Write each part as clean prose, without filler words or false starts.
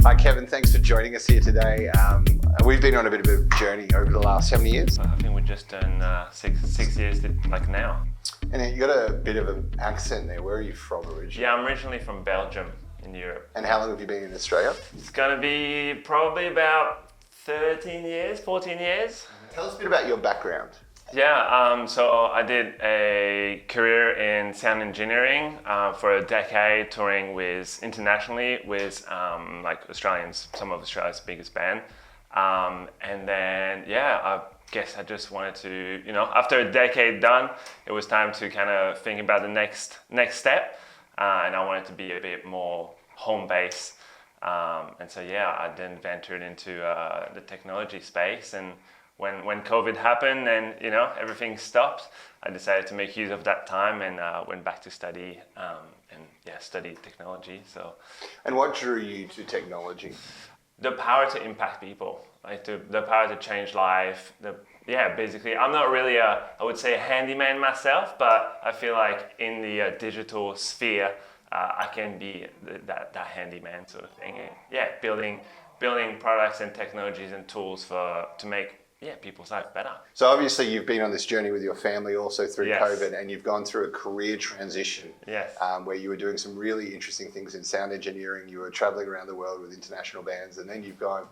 Hi Kevin, thanks for joining us here today. We've been on a bit of a journey over the last how many years? I think we're just done six years like now. And you got a bit of an accent there. Where are you from originally? Yeah, I'm originally from Belgium in Europe. And how long have you been in Australia? It's gonna be probably about 13 years, 14 years. Tell us a bit about your background. Yeah, so I did a career in sound engineering for a decade, touring internationally with like Australians, some of Australia's biggest band. And then, I guess I just wanted to, after a decade done, it was time to kind of think about the next step. And I wanted to be a bit more home-based. And so, I then ventured into the technology space. And when COVID happened and everything stopped, I decided to make use of that time and went back to study studied technology. So, and what drew you to technology? The power to impact people, like the power to change life. Basically, I'm not really I would say a handyman myself, but I feel like in the digital sphere, I can be that handyman sort of thing. And, building products and technologies and tools to make people's life better. So obviously you've been on this journey with your family also through Yes. COVID, and you've gone through a career transition. Yes. Where you were doing some really interesting things in sound engineering. You were traveling around the world with international bands, and then you've gone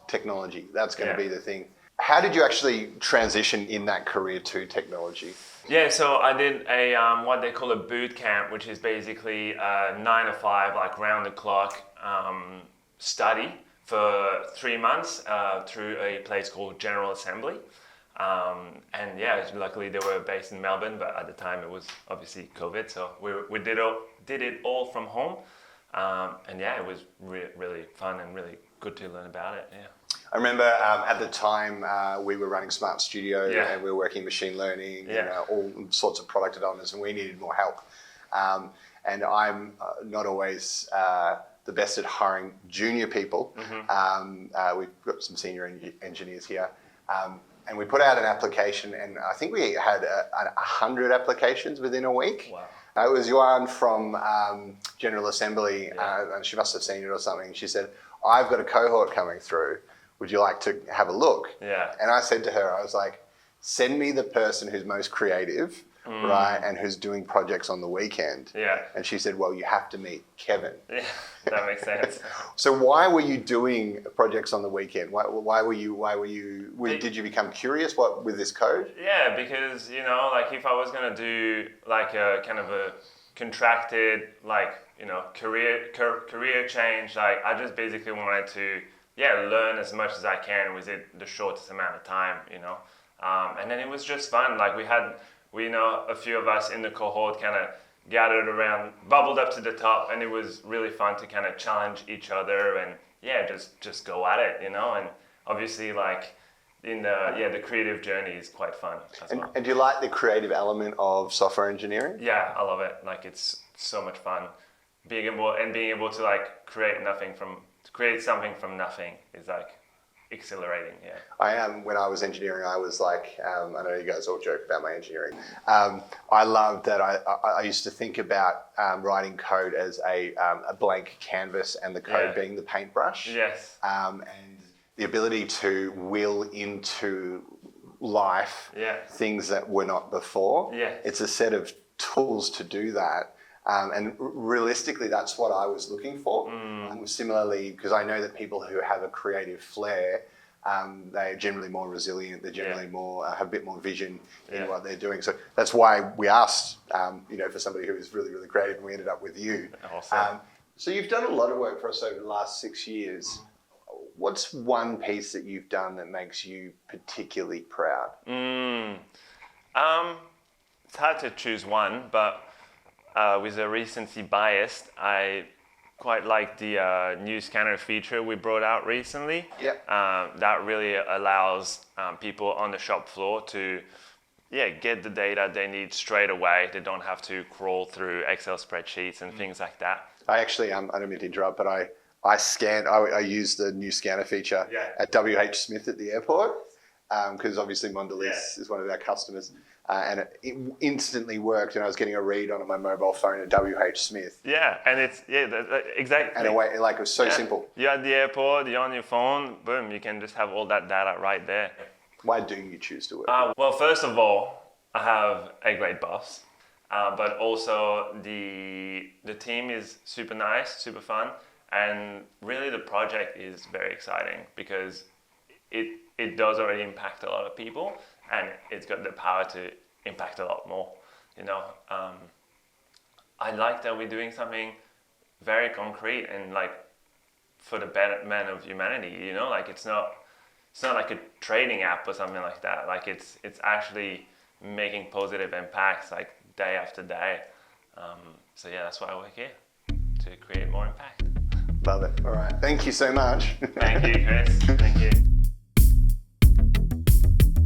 technology. That's going to be the thing. How did you actually transition in that career to technology? Yeah, so I did a what they call a boot camp, which is basically 9 to 5, like round the clock study for 3 months through a place called General Assembly. Luckily they were based in Melbourne, but at the time it was obviously COVID, so we did it all from home. It was really fun and really good to learn about it. Yeah. I remember at the time we were running Smart Studio and we were working machine learning, all sorts of product developments, and we needed more help. And I'm not always the best at hiring junior people. Mm-hmm. We've got some senior engineers here. And we put out an application, and I think we had 100 applications within a week. Wow. It was Yuan from General Assembly, and she must have seen it or something. She said, "I've got a cohort coming through. Would you like to have a look?" Yeah. And I said to her, I was like, "Send me the person who's most creative, right, and who's doing projects on the weekend." Yeah. And she said, "Well, you have to meet Kevin." Yeah, that makes sense. So why were you doing projects on the weekend? Did you become curious with this code? Yeah, because like if I was gonna do like a kind of a contracted career change, like I just basically wanted to learn as much as I can within the shortest amount of time, and then it was just fun. Like we know a few of us in the cohort kind of gathered around, bubbled up to the top, and it was really fun to kind of challenge each other and just go at it, and obviously like in the creative journey is quite fun as well. And do you like the creative element of software engineering? Yeah, I love it. Like it's so much fun being able to like create something from nothing is like exhilarating. Yeah. When I was engineering, I was like, I know you guys all joke about my engineering. I loved that I used to think about writing code as a blank canvas and the code being the paintbrush. Yes. And the ability to will into life things that were not before. Yeah. It's a set of tools to do that. And realistically, that's what I was looking for. Similarly, because I know that people who have a creative flair, they're generally more resilient. They're generally more have a bit more vision in what they're doing. So that's why we asked, for somebody who is really, really creative, and we ended up with you. Awesome. So you've done a lot of work for us over the last 6 years. What's one piece that you've done that makes you particularly proud? It's hard to choose one, but with a recency bias, I quite like the new scanner feature we brought out recently. That really allows people on the shop floor to get the data they need straight away. They don't have to crawl through Excel spreadsheets and things like that. I actually, I don't mean to interrupt, but I used the new scanner feature at WH Smith at the airport because obviously Mondelez is one of our customers. and it instantly worked, and I was getting a read on my mobile phone at WH Smith. Yeah, and it's exactly. And away, like it was so simple. You're at the airport, you're on your phone, boom, you can just have all that data right there. Why do you choose to work? Well, first of all, I have a great boss, but also the team is super nice, super fun, and really the project is very exciting because it does already impact a lot of people, and it's got the power to impact a lot more. You know, I like that we're doing something very concrete and like for the betterment of humanity. You know, like it's not like a trading app or something like that. Like it's actually making positive impacts like day after day. So yeah, that's why I work here, to create more impact. Love it. All right. Thank you so much. Thank you, Chris. Thank you.